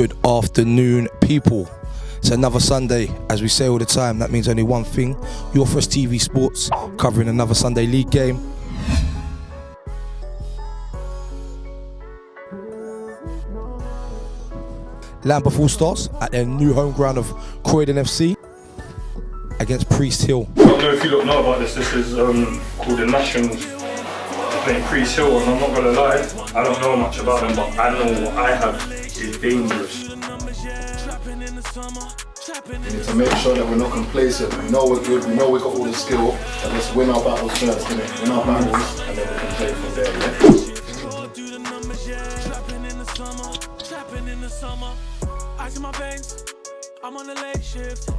Good afternoon, people. It's another Sunday, as we say all the time. That means only one thing. Your Fresh TV Sports covering another Sunday league game. Lambeth All-Stars at their new home ground of Croydon FC against Priest Hill. I don't know if you don't know about this. This is called the Nationals. Playing Priest Hill, and I'm not gonna lie, I don't know much about them, but I know what I have is dangerous. We need to make sure that we're not complacent. We know we're good, we know we've got all the skill, but let's win our battles first, innit? Win our battles, and then we can play from there, yeah? I'm on the late shift.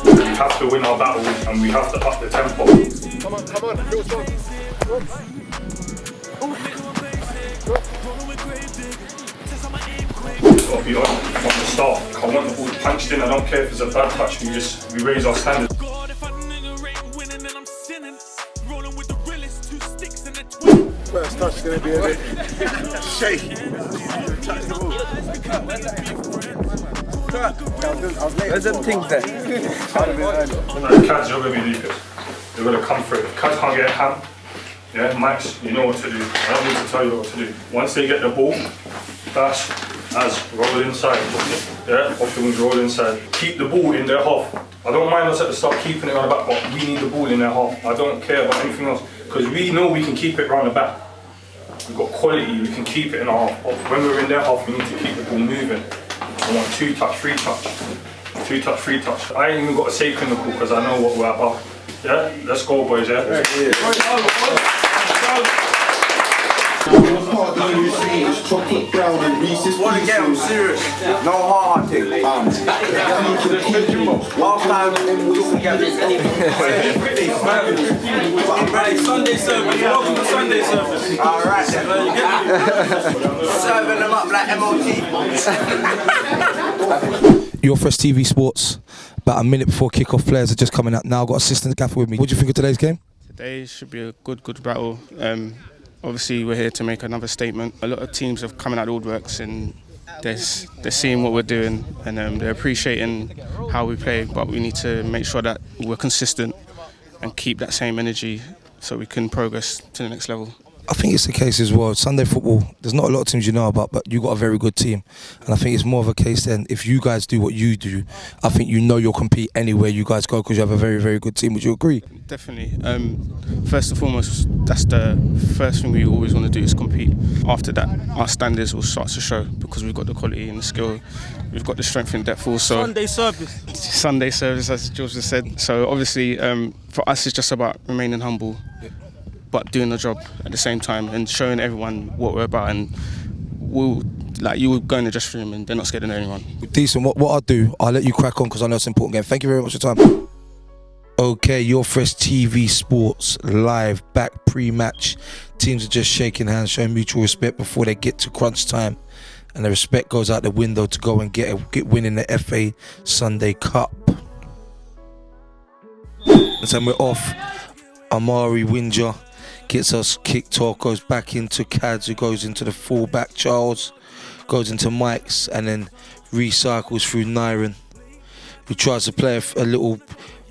We have to win our battles and we have to up the tempo. Come on, little song. We've got to be on from the start. I want the ball punched in. I don't care if it's a bad touch. We raise our standards. First touch is going to be a bit shaky. Where's them things there? Cats are going to be deepest. They're going to come through. If Cats can't get a ham, yeah, Max, you know what to do. I don't need to tell you what to do. Once they get the ball, dash, as roll inside. Yeah, off the wings, roll inside. Keep the ball in their half. I don't mind us at the start keeping it on the back, but we need the ball in their half. I don't care about anything else, because we know we can keep it round the back. We've got quality, we can keep it in our half. But when we're in their half, we need to keep the ball moving. I want 2 touch, 3 touch. 2 touch, 3 touch. I ain't even got to say clinical because I know what we're about. Yeah? Let's go, boys, yeah? Chocolate brown and Reese's. Wanna get them serious? No hard thing. Half time, we can get this anyway. I'm ready. Sunday service. Welcome to Sunday service. Alright. Serving them up like MOT. Your Fresh TV Sports. About a minute before kick-off, players are just coming out now. I've got assistant gaffer with me. What do you think of today's game? Today should be a good battle. Obviously, we're here to make another statement. A lot of teams are coming out of the woodworks and they're seeing what we're doing and they're appreciating how we play, but we need to make sure that we're consistent and keep that same energy so we can progress to the next level. I think it's the case as well. Sunday football, there's not a lot of teams you know about, but you got a very good team. And I think it's more of a case then, if you guys do what you do, I think you know you'll compete anywhere you guys go because you have a very, very good team. Would you agree? Definitely. First and foremost, that's the first thing we always want to do is compete. After that, our standards will start to show because we've got the quality and the skill. We've got the strength and depth also. Sunday service, as George just said. So obviously, for us, it's just about remaining humble. But doing the job at the same time and showing everyone what we're about, and you will go in the dressing room and they're not scared of anyone. Decent. What I'll do, I'll let you crack on because I know it's an important game. Thank you very much for your time. Okay, Your Fresh TV Sports live, back pre-match. Teams are just shaking hands, showing mutual respect before they get to crunch time, and the respect goes out the window to go and get winning the FA Sunday Cup. And we're off. Amari Winger gets us kicked off, goes back into Cads, who goes into the full-back. Charles goes into Mike's and then recycles through Nyron, who tries to play a little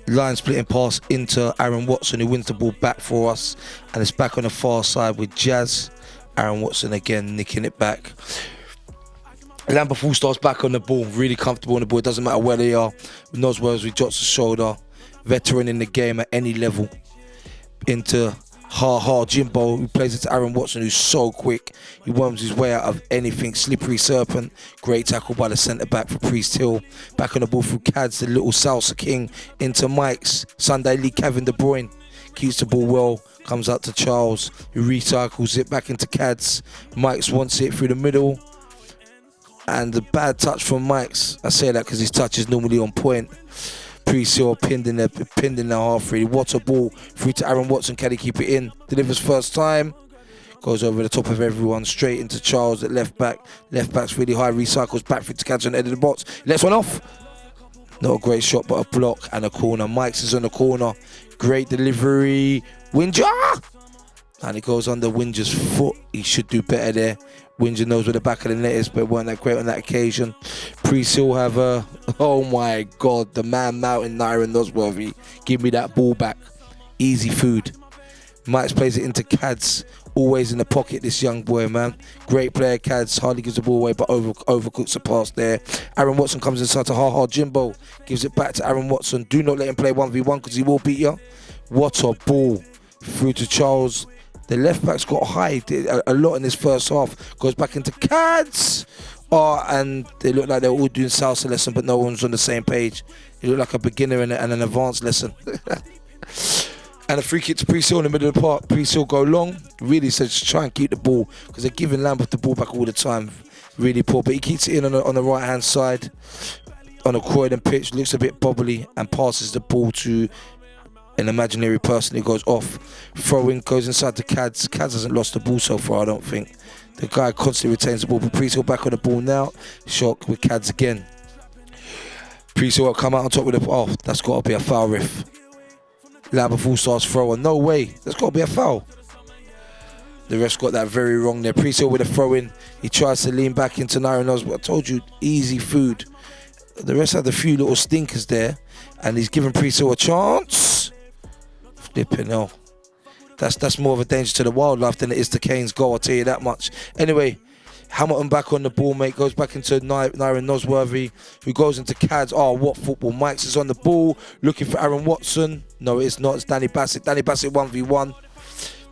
line-splitting pass into Aaron Watson, who wins the ball back for us. And it's back on the far side with Jazz. Aaron Watson again nicking it back. Lambeth All-Stars back on the ball, really comfortable on the ball. It doesn't matter where they are. With Noswells with Jots' shoulder. Veteran in the game at any level. Into Jimbo, who plays it to Aaron Watson, who's so quick. He worms his way out of anything. Slippery Serpent, great tackle by the centre-back for Priest Hill. Back on the ball through Cads, the little Salsa King, into Mike's. Sunday League, Kevin De Bruyne keeps the ball well, comes out to Charles, who recycles it back into Cads. Mike's wants it through the middle. And the bad touch from Mike's. I say that because his touch is normally on point. Priest Hill pinned in the half really. What a ball through to Aaron Watson. Can he keep it in? Delivers first time. Goes over the top of everyone, straight into Charles at left back. Left back's really high, recycles back through to catch on the end of the box. Lets one off. Not a great shot, but a block and a corner. Mike's is on the corner. Great delivery. Winger! And it goes under Winger's foot. He should do better there. Windsor knows where the back of the net is, but weren't that great on that occasion. Pre-Seal have oh my God, the man Mountain, Nyron Nosworthy. Give me that ball back. Easy food. Mike's plays it into Cads. Always in the pocket, this young boy, man. Great player, Cads. Hardly gives the ball away, but overcooks the pass there. Aaron Watson comes inside to Ha Jimbo. Gives it back to Aaron Watson. Do not let him play 1v1 because he will beat you. What a ball. Through to Charles. The left back's got high a lot in this first half. Goes back into Cads. And they look like they're all doing salsa lesson, but no one's on the same page. They look like a beginner and an advanced lesson. And a free kick to Pre-Seal in the middle of the park. Pre-Seal go long. Really says try and keep the ball because they're giving Lambeth the ball back all the time. Really poor, but he keeps it in on the right hand side on a Croydon pitch. Looks a bit bobbly and passes the ball to an imaginary person who goes off. Throwing goes inside to Cads. Cads hasn't lost the ball so far, I don't think. The guy constantly retains the ball, but Pre-Seal back on the ball now. Shock with Cads again. Pre-Seal will come out on top with the... Oh, that's got to be a foul, ref. Lambeth All-Stars thrower. No way. That's got to be a foul. The ref's got that very wrong there. Pre-Seal with a throw-in. He tries to lean back into Nyron Osborne. I told you, easy food. The rest had a few little stinkers there, and he's giving Pre-Seal a chance. Flipping hell. That's more of a danger to the wildlife than it is to Kane's goal, I'll tell you that much. Anyway, Hamilton back on the ball, mate. Goes back into Nyron Nosworthy, who goes into Cads. Oh, what football. Mikes is on the ball, looking for Aaron Watson. No, it's not. It's Danny Bassett. Danny Bassett 1v1.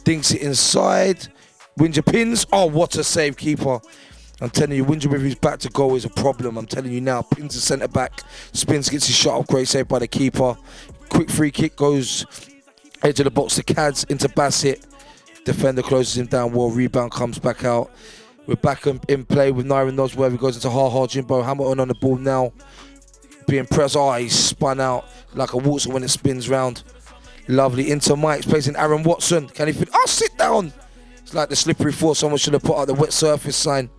Dinks it inside. Windsor pins. Oh, what a save, keeper. I'm telling you, Windsor with his back to goal is a problem. I'm telling you now. Pins the centre back. Spins, gets his shot up. Great save by the keeper. Quick free kick goes edge of the box to Cads into Bassett. Defender closes him down well. Rebound comes back out. We're back in play with Nyron Nosworthy. He goes into Ha Jimbo. Hamilton on the ball now. Being pressed. Oh, he's spun out like a waltzer when it spins round. Lovely. Into Mike's placing Aaron Watson. Can he fit? Oh, sit down. It's like the slippery floor. Someone should have put out the wet surface sign.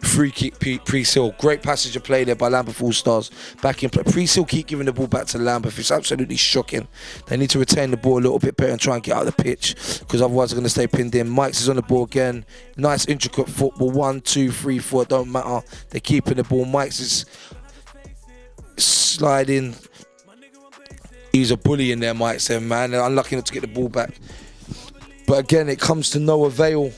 Free kick, Pre-Seal. Great passage of play there by Lambeth All-Stars. Back in play. Pre-Seal keep giving the ball back to Lambeth. It's absolutely shocking. They need to retain the ball a little bit better and try and get out of the pitch, because otherwise they're going to stay pinned in. Mikes is on the ball again. Nice intricate football. 1, 2, 3, 4. Don't matter. They're keeping the ball. Mikes is sliding. He's a bully in there, Mikes there, man. They're unlucky not to get the ball back. But again, it comes to no avail.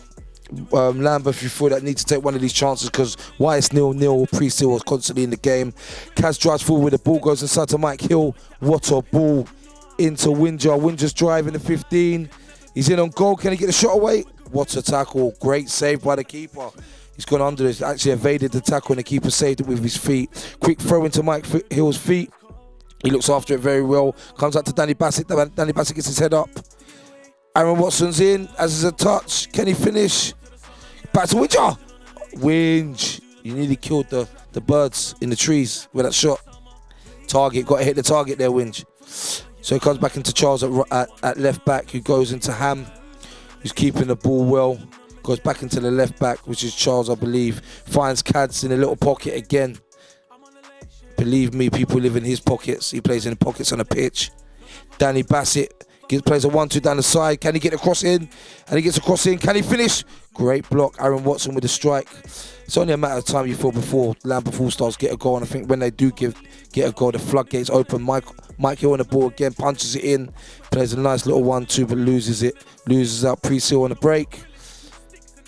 Lambeth, you thought that need to take one of these chances, because why it's 0-0. Pre-Seal was constantly in the game. Kaz drives forward with the ball, goes inside to Mike Hill. What a ball into Windsor. Windsor's driving the 15. He's in on goal. Can he get the shot away? What a tackle. Great save by the keeper. He's gone under it. Actually evaded the tackle and the keeper saved it with his feet. Quick throw into Mike Hill's feet. He looks after it very well. Comes out to Danny Bassett. Danny Bassett gets his head up. Aaron Watson's in, as is a touch. Can he finish? Back to Windsor. Winch. You nearly killed the birds in the trees with that shot. Target. Got to hit the target there, Winch. So he comes back into Charles at left back, who goes into Ham, who's keeping the ball well. Goes back into the left back, which is Charles, I believe. Finds Cads in a little pocket again. Believe me, people live in his pockets. He plays in the pockets on the pitch. Danny Bassett plays a 1-2 down the side. Can he get a cross in? And he gets a cross in. Can he finish? Great block. Aaron Watson with a strike. It's only a matter of time, you feel, before Lambeth All-Stars get a goal. And I think when they do get a goal, the floodgates open. Mike Hill on the ball again, punches it in. Plays a nice little 1-2, but loses it. Loses out. Pre-Seal on the break.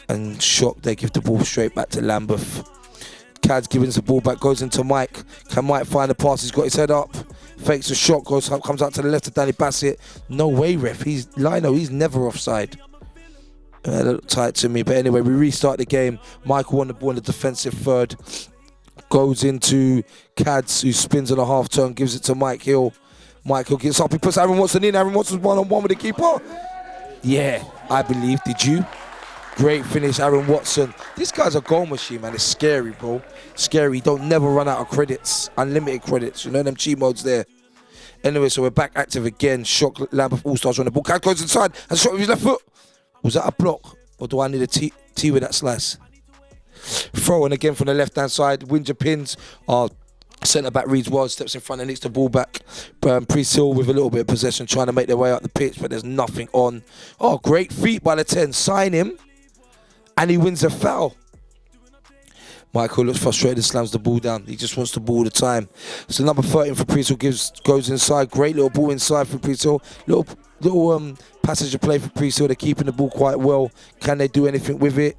And Shock, they give the ball straight back to Lambeth. Cads giving the ball back, goes into Mike. Can Mike find the pass? He's got his head up. Fakes a shot, comes out to the left of Danny Bassett. No way, ref. Lino, he's never offside. That looked tight to me. But anyway, we restart the game. Michael on the ball in the defensive third. Goes into Cads, who spins on a half turn, gives it to Mike Hill. Mike Hill gets up, he puts Aaron Watson in. Aaron Watson's 1-on-1 with the keeper. Yeah, I believe. Did you? Great finish, Aaron Watson. This guy's a goal machine, man. It's scary, bro. Scary. Don't never run out of credits. Unlimited credits. You know them cheat modes there. Anyway, so we're back active again. Shock Lambeth All-Stars on the ball. Cat goes inside and shot with his left foot. Was that a block? Or do I need a T with that slice? Throwing again from the left-hand side. Windsor pins. Centre back reads well, steps in front and nicks the ball back. Priest Hill with a little bit of possession, trying to make their way up the pitch, but there's nothing on. Oh, great feet by the 10. Sign him, and he wins a foul. Michael looks frustrated, slams the ball down. He just wants the ball all the time. So number 13 for Priest Hill goes inside. Great little ball inside for Priest Hill. Little passage of play for Priest Hill. They're keeping the ball quite well. Can they do anything with it?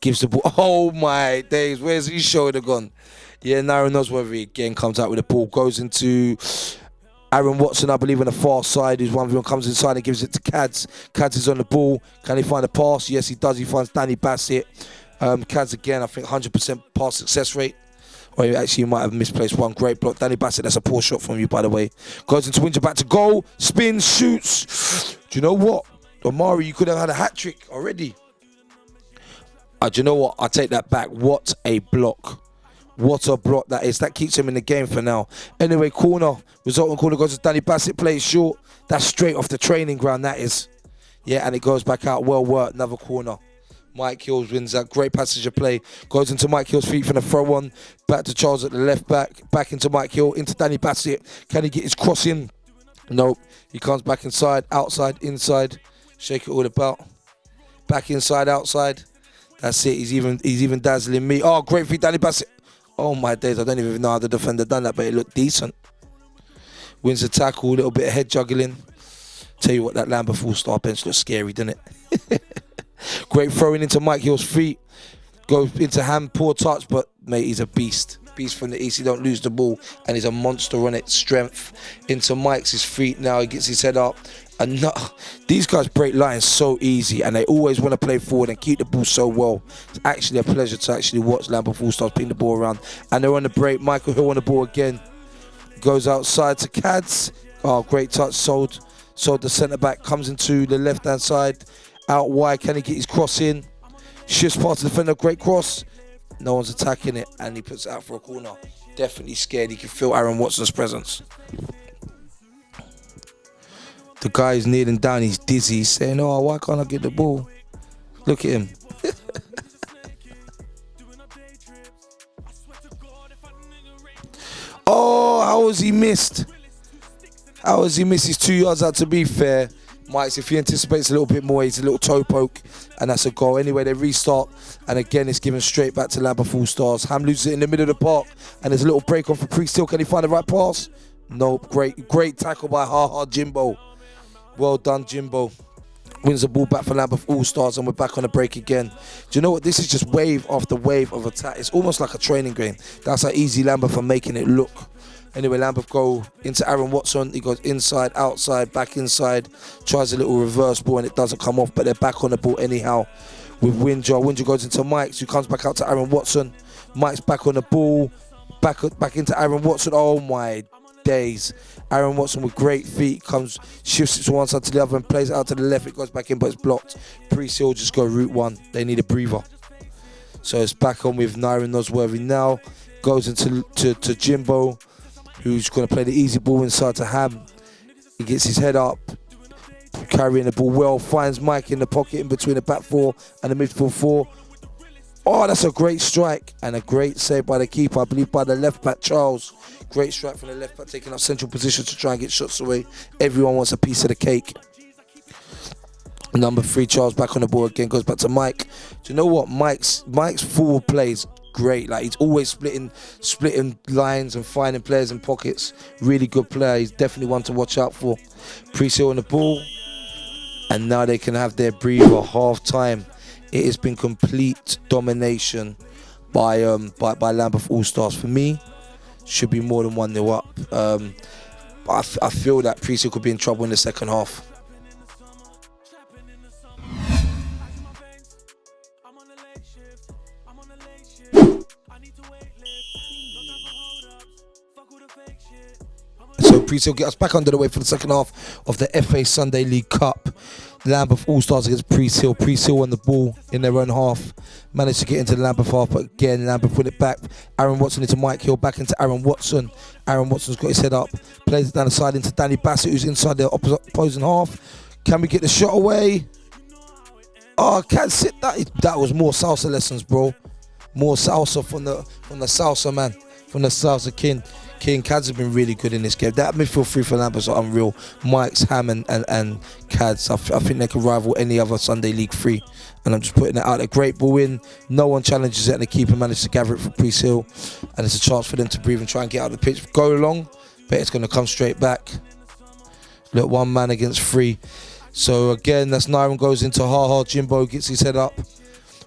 Gives the ball. Oh my days, where's his shoulder gone? Yeah, Naira Nosworthy again comes out with the ball, goes into Aaron Watson, I believe, on the far side, who's 1v1, comes inside and gives it to Cads. Cads is on the ball. Can he find a pass? Yes, he does. He finds Danny Bassett. Cads again, I think 100% pass success rate. Or actually, you might have misplaced one. Great block. Danny Bassett, that's a poor shot from you, by the way. Goes into Windsor, back to goal. Spins, shoots. Do you know what? Omari, you could have had a hat trick already. Do you know what? I take that back. What a block. What a block that is. That keeps him in the game for now. Anyway, corner. Resulting corner goes to Danny Bassett. Plays short. That's straight off the training ground, that is. Yeah, and it goes back out. Well worked. Another corner. Mike Hills wins that. Great passage of play. Goes into Mike Hill's feet from the throw on. Back to Charles at the left back. Back into Mike Hill. Into Danny Bassett. Can he get his cross in? Nope. He comes back inside. Outside. Inside. Shake it all about. Back inside. Outside. That's it. He's even dazzling me. Oh, great feet, Danny Bassett. Oh my days, I don't even know how the defender done that, but it looked decent. Wins the tackle, a little bit of head juggling. Tell you what, that Lambeth All-Star bench looks scary, doesn't it? Great throwing into Mike Hill's feet. Goes into hand, poor touch, but mate, he's a beast. Beast from the east, he don't lose the ball, and he's a monster on it. Strength into Mike's feet now. He gets his head up. And these guys break lines so easy, and they always want to play forward and keep the ball so well. It's actually a pleasure to actually watch Lambeth All-Stars ping the ball around. And they're on the break. Michael Hill on the ball again. Goes outside to Cads. Oh, great touch. Sold the centre back. Comes into the left-hand side. Out wide. Can he get his cross in? Shifts past the defender. Great cross. No one's attacking it, and he puts it out for a corner. Definitely scared. He can feel Aaron Watson's presence. The guy is kneeling down, he's dizzy, he's saying, oh, why can't I get the ball? Look at him. Oh, how has he missed? How has he missed his 2 yards out, to be fair? Mike's, if he anticipates a little bit more, he's a little toe poke, and that's a goal. Anyway, they restart, and again, it's given straight back to Lambeth All-Stars. Ham loses it in the middle of the park, and there's a little break on for Priest Hill. Can he find the right pass? Nope. Great tackle by Jimbo. Well done, Jimbo. Wins the ball back for Lambeth All-Stars, and we're back on the break again. Do you know what? This is just wave after wave of attack. It's almost like a training game. That's how easy Lambeth are making it look. Anyway, Lambeth go into Aaron Watson. He goes inside, outside, back inside. Tries a little reverse ball, and it doesn't come off, but they're back on the ball anyhow with Windsor. Windsor goes into Mike's, who comes back out to Aaron Watson. Mike's back on the ball. Back into Aaron Watson. Oh, my days. Aaron Watson with great feet shifts it to one side to the other and plays it out to the left. It goes back in, but it's blocked. Priest Hill just go route one. They need a breather. So it's back on with Naira Nosworthy now. Goes to Jimbo, who's going to play the easy ball inside to Ham. He gets his head up, carrying the ball well. Finds Mike in the pocket in between the back four and the midfield four. Oh, that's a great strike and a great save by the keeper, I believe by the left back, Charles. Great strike from the left back, taking up central position to try and get shots away. Everyone wants a piece of the cake. Number 3, Charles back on the ball again, goes back to Mike. Do you know what? Mike's forward play is great. Like, he's always splitting lines and finding players in pockets. Really good player. He's definitely one to watch out for. Priest Hill on the ball. And now they can have their breather. Half time. It has been complete domination by Lambeth All-Stars. For me, should be more than 1-0 up. I feel that Priest Hill could be in trouble in the second half. So Priest Hill get us back under the way for the second half of the FA Sunday League Cup. Lambeth All-Stars against Priest Hill. Priest Hill on the ball in their own half. Managed to get into the Lambeth half, but again, Lambeth put it back. Aaron Watson into Mike Hill, back into Aaron Watson. Aaron Watson's got his head up. Plays it down the side into Danny Bassett, who's inside the opposing half. Can we get the shot away? Oh, can't sit that. That was more salsa lessons, bro. More salsa from the salsa man, from the salsa king. Cads have been really good in this game. That midfield three for Lambeth are unreal. Mike's, Ham and Cads. I think they could rival any other Sunday League 3. And I'm just putting it out there. Great ball in. No one challenges it, and the keeper managed to gather it for Priest Hill. And it's a chance for them to breathe and try and get out of the pitch. Go long, but it's going to come straight back. Look, 1 man against 3. So again, that's Nyron goes into hard. Jimbo gets his head up.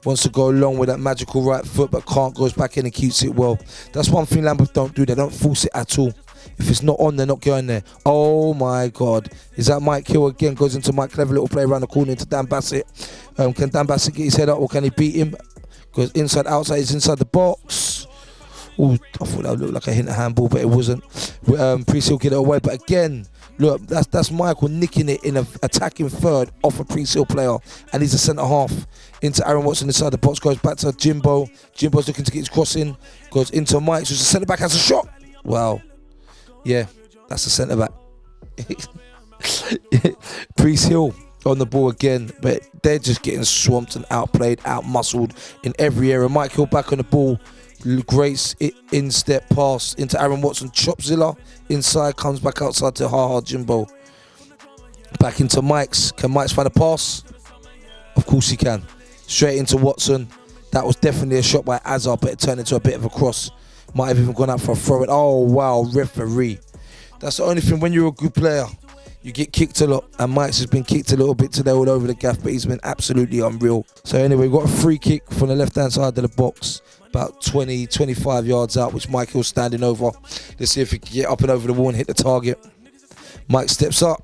Wants to go long with that magical right foot, but can't. Goes back in and keeps it well. That's one thing Lambeth don't do. They don't force it at all. If it's not on, they're not going there. Oh my God. Is that Mike Hill again? Goes into Mike. Clever little play around the corner into Dan Bassett. Can Dan Bassett get his head up, or can he beat him? Goes inside, outside. He's inside the box. Oh, I thought that looked like a hint of handball, but it wasn't. Priest Hill get it away. But again, look, that's Michael nicking it in an attacking third off a Priest Hill player. And he's a centre half. Into Aaron Watson inside the box. Goes back to Jimbo. Jimbo's looking to get his cross in. Goes into Mike. So the centre back has a shot. Wow. Yeah, that's the centre back. Priest Hill on the ball again, but they're just getting swamped and outplayed, outmuscled in every area. Mike Hill back on the ball. Great in-step pass into Aaron Watson. Chopzilla inside, comes back outside to hard Jimbo. Back into Mike's. Can Mike's find a pass? Of course he can. Straight into Watson. That was definitely a shot by Azar, but it turned into a bit of a cross. Might have even gone out for a throw. Oh wow, referee. That's the only thing. When you're a good player, you get kicked a lot, and Mike's has been kicked a little bit today all over the gaff, but he's been absolutely unreal. So anyway, we've got a free kick from the left-hand side of the box, about 20-25 yards out, which Mike Hill's standing over. Let's see if he can get up and over the wall and hit the target. Mike steps up.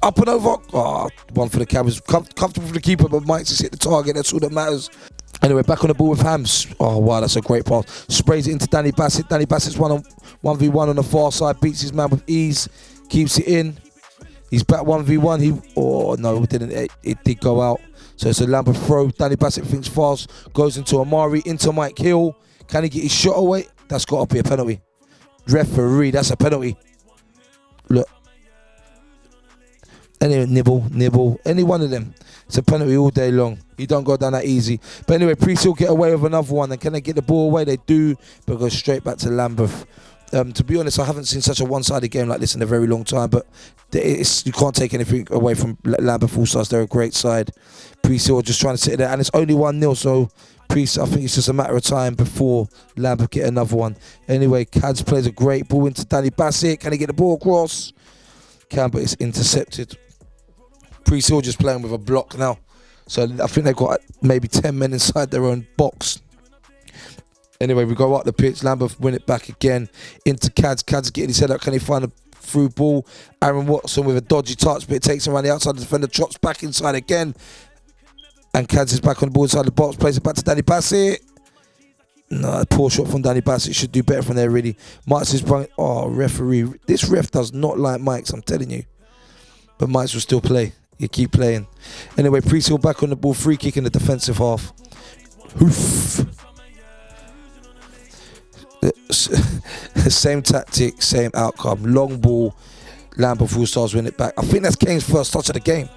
Up and over. Oh, one for the cameras. Comfortable for the keeper, but Mike's just hit the target. That's all that matters. Anyway, back on the ball with Hams. Oh, wow, that's a great pass. Sprays it into Danny Bassett. Danny Bassett's 1v1 on the far side. Beats his man with ease. Keeps it in. He's back 1v1. Oh, no, it didn't. It did go out. So it's a Lambeth throw. Danny Bassett thinks fast. Goes into Amari. Into Mike Hill. Can he get his shot away? That's got to be a penalty. Referee, that's a penalty. Look. Anyway, nibble. Any one of them. It's a penalty all day long. You don't go down that easy. But anyway, Priest will get away with another one. And can they get the ball away? They do, but go straight back to Lambeth. To be honest, I haven't seen such a one-sided game like this in a very long time. But you can't take anything away from Lambeth All-Stars. They're a great side. Priest are just trying to sit there. And it's only 1-0, so Priest, I think it's just a matter of time before Lambeth get another one. Anyway, Cads plays a great ball into Danny Bassett. Can he get the ball across? Can, but it's intercepted. Priest Hill just playing with a block now. So I think they've got maybe 10 men inside their own box. Anyway, we go up the pitch. Lambeth win it back again into Cads. Cads getting his head up. Can he find a through ball? Aaron Watson with a dodgy touch, but it takes him around the outside. The defender trots back inside again. And Cads is back on the ball inside the box. Plays it back to Danny Bassett. No, poor shot from Danny Bassett. Should do better from there, really. Mike's is bringing. Oh, referee. This ref does not like Mike's, I'm telling you. But Mike's will still play. You keep playing. Anyway, Priest Hill back on the ball. Free kick in the defensive half. Hoof. Same tactic, same outcome. Long ball. Lambeth All-Stars win it back. I think that's Kane's first touch of the game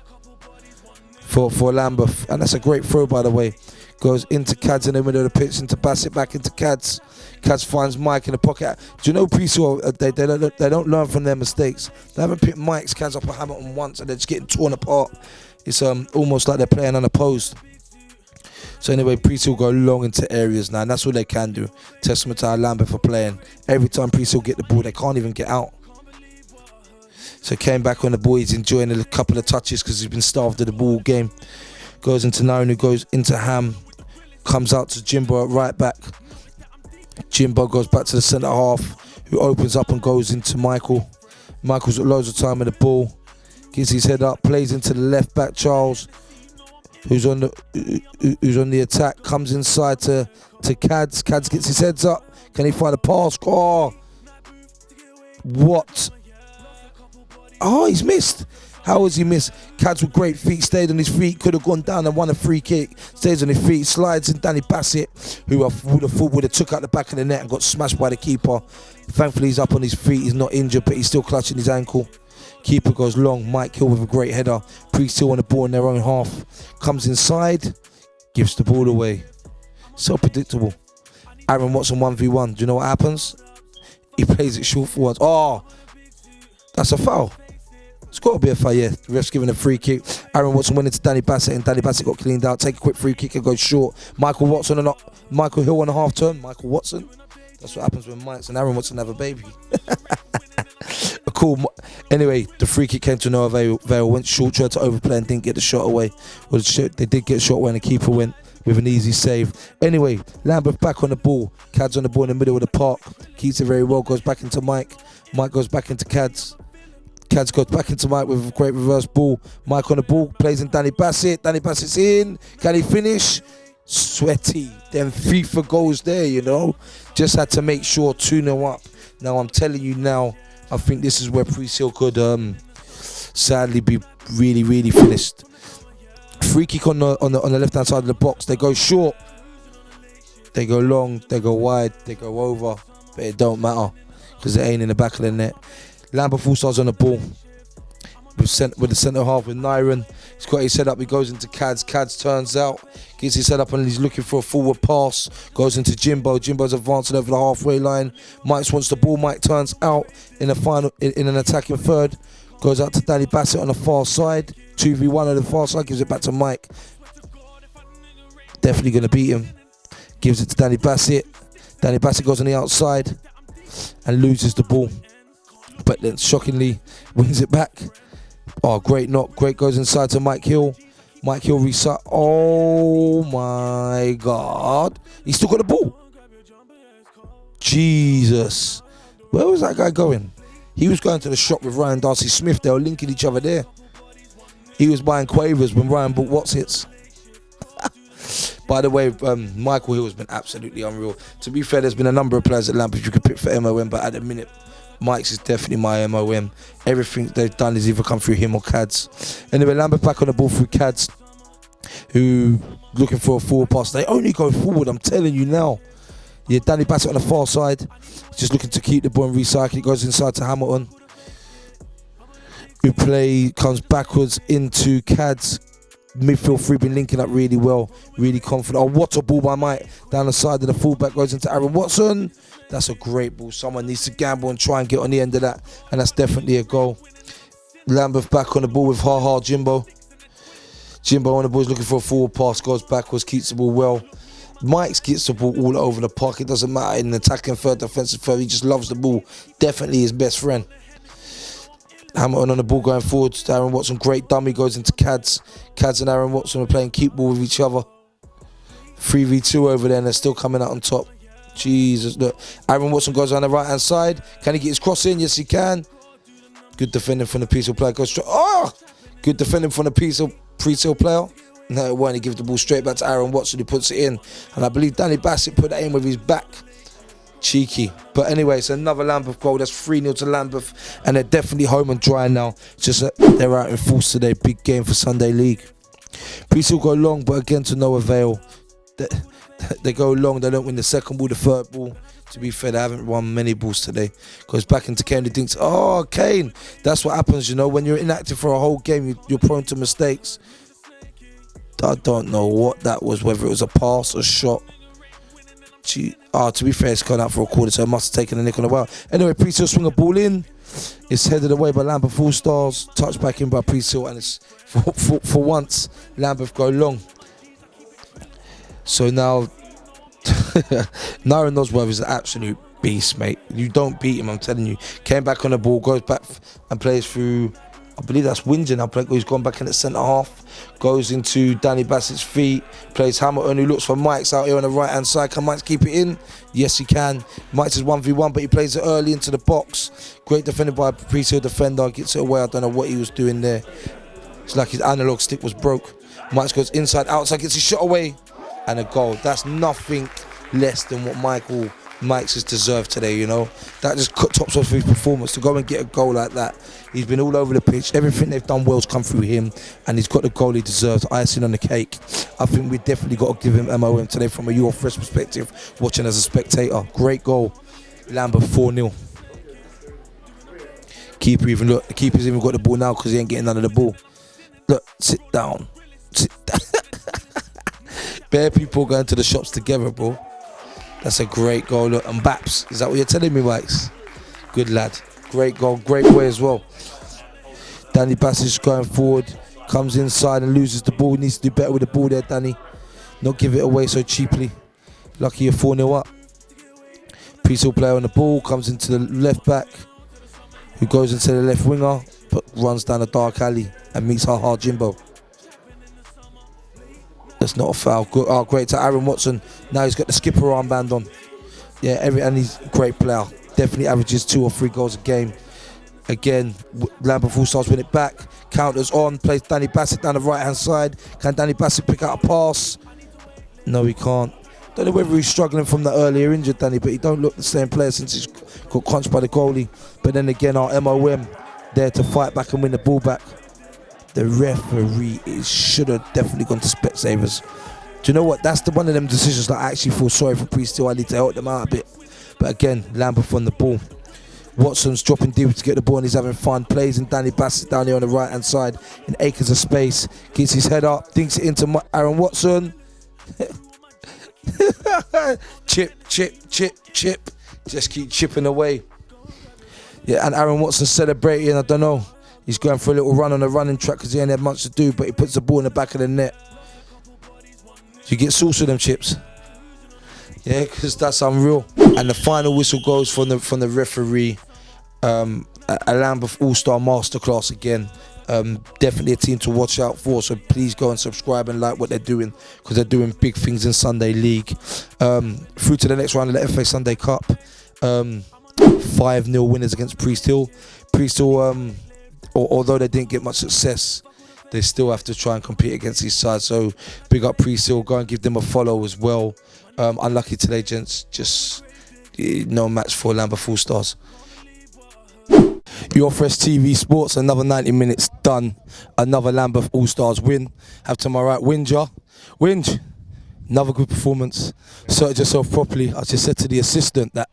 for Lambeth. And that's a great throw, by the way. Goes into Cads in the middle of the pitch, into Bassett, back into Cads. Cads finds Mike in the pocket. Do you know Priest Hill, they don't learn from their mistakes. They haven't picked Mike's Cads up a Hamilton once and they're just getting torn apart. It's almost like they're playing unopposed. So anyway, Priest Hill go long into areas now, and that's what they can do. Testament to how Lambeth are playing. Every time Priest Hill get the ball, they can't even get out. So came back on the ball. He's enjoying a couple of touches because he's been starved of the ball game. Goes into Nairn, who goes into Ham. Comes out to Jimbo at right back. Jimbo goes back to the centre half, who opens up and goes into Michael. Michael's got loads of time with the ball. Gets his head up, plays into the left back, Charles, who's on the attack. Comes inside to Cads. Cads gets his heads up. Can he find a pass? Oh, what? Oh, he's missed. How has he missed? Cads with great feet, stayed on his feet, could have gone down and won a free kick. Stays on his feet, slides in Danny Bassett, who would have took out the back of the net and got smashed by the keeper. Thankfully, he's up on his feet. He's not injured, but he's still clutching his ankle. Keeper goes long. Mike Hill with a great header. Priest Hill on the ball in their own half. Comes inside, gives the ball away. So predictable. Aaron Watson 1v1. Do you know what happens? He plays it short forwards. Oh, that's a foul. It's got to be a foul, yeah. The ref's giving a free kick. Aaron Watson went into Danny Bassett, and Danny Bassett got cleaned out. Take a quick free kick and go short. Michael Hill on a half turn. Michael Watson. That's what happens when Mike's and Aaron Watson have a baby. Cool. Anyway, the free kick came to no avail. Went short, tried to overplay and didn't get the shot away. Well, they did get shot when the keeper went with an easy save. Anyway, Lambeth back on the ball. Cad's on the ball in the middle of the park. Keeps it very well. Goes back into Mike. Mike goes back into Cads. Cads goes back into Mike with a great reverse ball. Mike on the ball. Plays in Danny Bassett. Danny Bassett's in. Can he finish? Sweaty. Them FIFA goals there, you know. Just had to make sure 2-0 up. Now, I'm telling you now, I think this is where Pre-Seal could sadly be really, really finished. Free kick on the left-hand side of the box. They go short. They go long. They go wide. They go over. But it don't matter because it ain't in the back of the net. Lambeth All-Stars on the ball. With the centre half with Nyron. He's got his set up. He goes into Cads. Cads turns out. Gets his set up and he's looking for a forward pass. Goes into Jimbo. Jimbo's advancing over the halfway line. Mike wants the ball. Mike turns out in an attacking third. Goes out to Danny Bassett on the far side. 2v1 on the far side. Gives it back to Mike. Definitely going to beat him. Gives it to Danny Bassett. Danny Bassett goes on the outside and loses the ball. But then shockingly wins it back. Oh, great knock. Great goes inside to Mike Hill. Mike Hill reset. Oh my God. He still got the ball. Jesus. Where was that guy going? He was going to the shop with Ryan Darcy-Smith. They were linking each other there. He was buying quavers when Ryan bought What's Hits. By the way, Michael Hill has been absolutely unreal. To be fair, there's been a number of players at Lambeth you could pick for MOM, but at the minute, Mike's is definitely my MOM. Everything they've done is either come through him or Cads. Anyway, Lambeth back on the ball through Cads, who looking for a forward pass. They only go forward, I'm telling you now. Yeah, Danny Bassett on the far side, just looking to keep the ball and recycle. It goes inside to Hamilton, who comes backwards into Cads. Midfield three been linking up really well, really confident. Oh, what a ball by Mike down the side of the fullback, goes into Aaron Watson. That's a great ball. Someone needs to gamble and try and get on the end of that, and that's definitely a goal. Lambeth back on the ball with Jimbo. Jimbo on the ball is looking for a forward pass, goes backwards, keeps the ball well. Mike gets the ball all over the park. It doesn't matter in attacking third, defensive third. He just loves the ball. Definitely his best friend. Hamilton on the ball going forward to Aaron Watson. Great dummy, goes into Cads. Cads and Aaron Watson are playing keep ball with each other. 3v2 over there and they're still coming out on top. Jesus, look. Aaron Watson goes on the right hand side. Can he get his cross in? Yes, he can. Good defending from the Pre-Seal player. Goes straight. Oh! Good defending from the Pre-Seal player. No, it won't. He gives the ball straight back to Aaron Watson, who puts it in. And I believe Danny Bassett put that in with his back. Cheeky. But anyway, it's another Lambeth goal. That's 3-0 to Lambeth. And they're definitely home and dry now. It's just that they're out in force today. Big game for Sunday League. Pre-Seal go long, but again to no avail. They go long. They don't win the second ball, the third ball. To be fair, they haven't won many balls today. Goes back into Kane. He thinks, oh, Kane. That's what happens, you know. When you're inactive for a whole game, you're prone to mistakes. I don't know what that was, whether it was a pass or shot. To be fair, it's gone out for a quarter, so it must have taken a nick on the well. Anyway, Pre-Seal swing a ball in. It's headed away by Lambeth All-Stars. Touched back in by Pre-Seal, and it's for once, Lambeth go long. So now, Nyron Nosworth is an absolute beast, mate. You don't beat him, I'm telling you. Came back on the ball, goes back and plays through, I believe that's Winger now. He's gone back in the centre half. Goes into Danny Bassett's feet. Plays Hamilton, who looks for Mike's out here on the right hand side. Can Mike keep it in? Yes, he can. Mike's is 1v1, but he plays it early into the box. Great defended by a Pre-Seal defender. Gets it away. I don't know what he was doing there. It's like his analog stick was broke. Mike goes inside, outside, gets his shot away. And a goal. That's nothing less than what Mike's has deserved today, you know. That just tops off his performance. To go and get a goal like that. He's been all over the pitch. Everything they've done well's come through him. And he's got the goal he deserves. Icing on the cake. I think we definitely got to give him MOM today from a Your Fresh perspective. Watching as a spectator. Great goal. Lambeth 4-0. The keeper's even got the ball now because he ain't getting none of the ball. Look, sit down. bare people going to the shops together, bro. That's a great goal. Look, and Baps, is that what you're telling me, Mikes? Good lad. Great goal, great way as well. Danny Bassage going forward, comes inside and loses the ball. Needs to do better with the ball there, Danny. Not give it away so cheaply. Lucky you're 4-0 up. Priesthill player on the ball, comes into the left back, who goes into the left winger, but runs down a dark alley and meets our Jimbo. That's not a foul. Good, great to Aaron Watson. Now he's got the skipper armband on. Yeah, and he's a great player. Definitely averages 2 or 3 goals a game. Again, Lambeth All-Stars win it back. Counters on, plays Danny Bassett down the right-hand side. Can Danny Bassett pick out a pass? No, he can't. Don't know whether he's struggling from the earlier injured Danny, but he don't look the same player since he's got crunched by the goalie. But then again, our MOM there to fight back and win the ball back. The referee should have definitely gone to Specsavers. Do you know what? That's one of them decisions that I actually feel sorry for Priesthill. I need to help them out a bit. But again, Lambeth on the ball. Watson's dropping deep to get the ball and he's having fun. Plays in Danny Bassett down here on the right hand side in acres of space. Gets his head up, dinks it into Aaron Watson. Chip. Just keep chipping away. Yeah, and Aaron Watson celebrating. I don't know. He's going for a little run on the running track because he ain't had much to do, but he puts the ball in the back of the net. You get sauce with them chips. Yeah, because that's unreal. And the final whistle goes from the referee. A Lambeth All-Star Masterclass again. Definitely a team to watch out for, so please go and subscribe and like what they're doing, because they're doing big things in Sunday League. Through to the next round of the FA Sunday Cup. 5-0 winners against Priesthill. Priesthill, although they didn't get much success, they still have to try and compete against these sides. So big up Priesthill, go and give them a follow as well. Unlucky today, gents. Just no match for Lambeth All-Stars. Your Fresh TV Sports, another 90 minutes done. Another Lambeth All-Stars win. Have to my right, Winge. Another good performance. Sorted yourself properly. I just said to the assistant that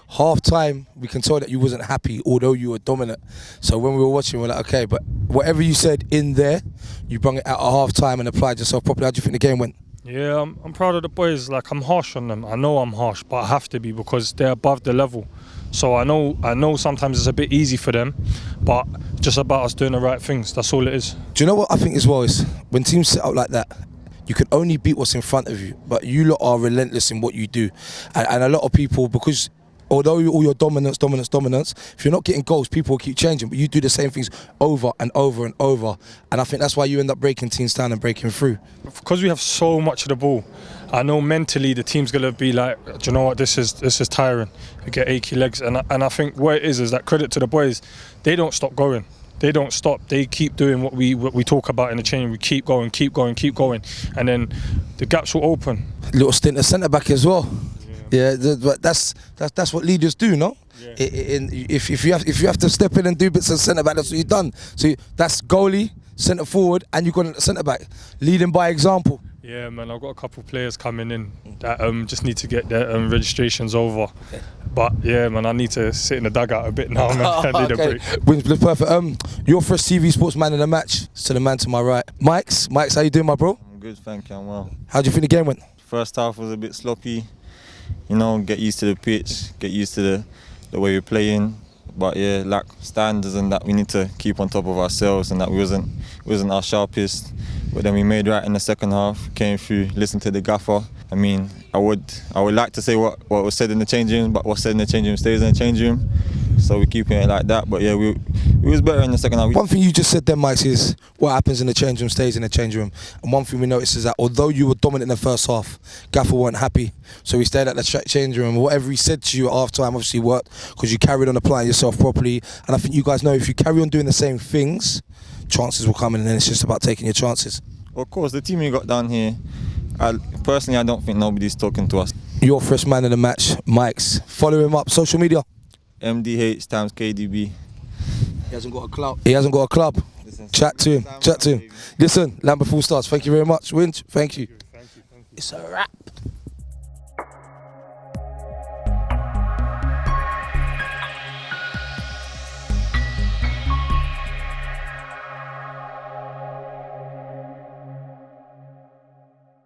half time we can tell that you wasn't happy, although you were dominant. So when we were watching, we're like, okay, but whatever you said in there, you brought it out at half time and applied yourself properly. How do you think the game went? Yeah, I'm proud of the boys. Like, I'm harsh on them. I know I'm harsh, but I have to be because they're above the level. So I know sometimes it's a bit easy for them, but just about us doing the right things. That's all it is. Do you know what I think as well is when teams set up like that, you can only beat what's in front of you, but you lot are relentless in what you do. And a lot of people, because although all your dominance, if you're not getting goals, people will keep changing, but you do the same things over and over and over. And I think that's why you end up breaking teams down and breaking through. Because we have so much of the ball, I know mentally the team's going to be like, do you know what, this is tiring. We get achy legs. And I think what it is that credit to the boys, they don't stop going. They don't stop. They keep doing what we talk about in the training. We keep going. And then the gaps will open. Little stint at centre-back as well. Yeah, but that's what leaders do, no? Yeah. If you have to step in and do bits of centre back, that's what you've done. So that's goalie, centre forward, and you've got a centre back, leading by example. Yeah, man, I've got a couple of players coming in that just need to get their registrations over. But yeah, man, I need to sit in the dugout a bit now, man. I need a break. Perfect. Your Fresh TV Sports man of the match. To the man to my right, Mikes, how you doing, my bro? I'm good, thank you. I'm well. How do you think the game went? First half was a bit sloppy. You know, get used to the pitch, get used to the way we're playing. But yeah, like standards and that, we need to keep on top of ourselves, and that wasn't our sharpest. But then we made right in the second half, came through, listened to the gaffer. I mean, I would like to say what was said in the changing room, but what's said in the changing room stays in the changing room. So we're keeping it like that. But yeah, we was better in the second half. One thing you just said there, Mike, is what happens in the change room stays in the change room. And one thing we noticed is that although you were dominant in the first half, Gaffer weren't happy. So we stayed at the change room. Whatever he said to you at half time obviously worked because you carried on applying yourself properly. And I think you guys know if you carry on doing the same things, chances will come in, and then it's just about taking your chances. Of course, the team we got down here, personally, I don't think nobody's talking to us. Your Fresh man of the match, Mike's. Follow him up, social media. MDH times KDB. He hasn't got a club. He hasn't got a club. Listen, chat to him. Listen, Lambeth All-Stars, thank you very much. Winch, thank you. Thank you. It's a wrap.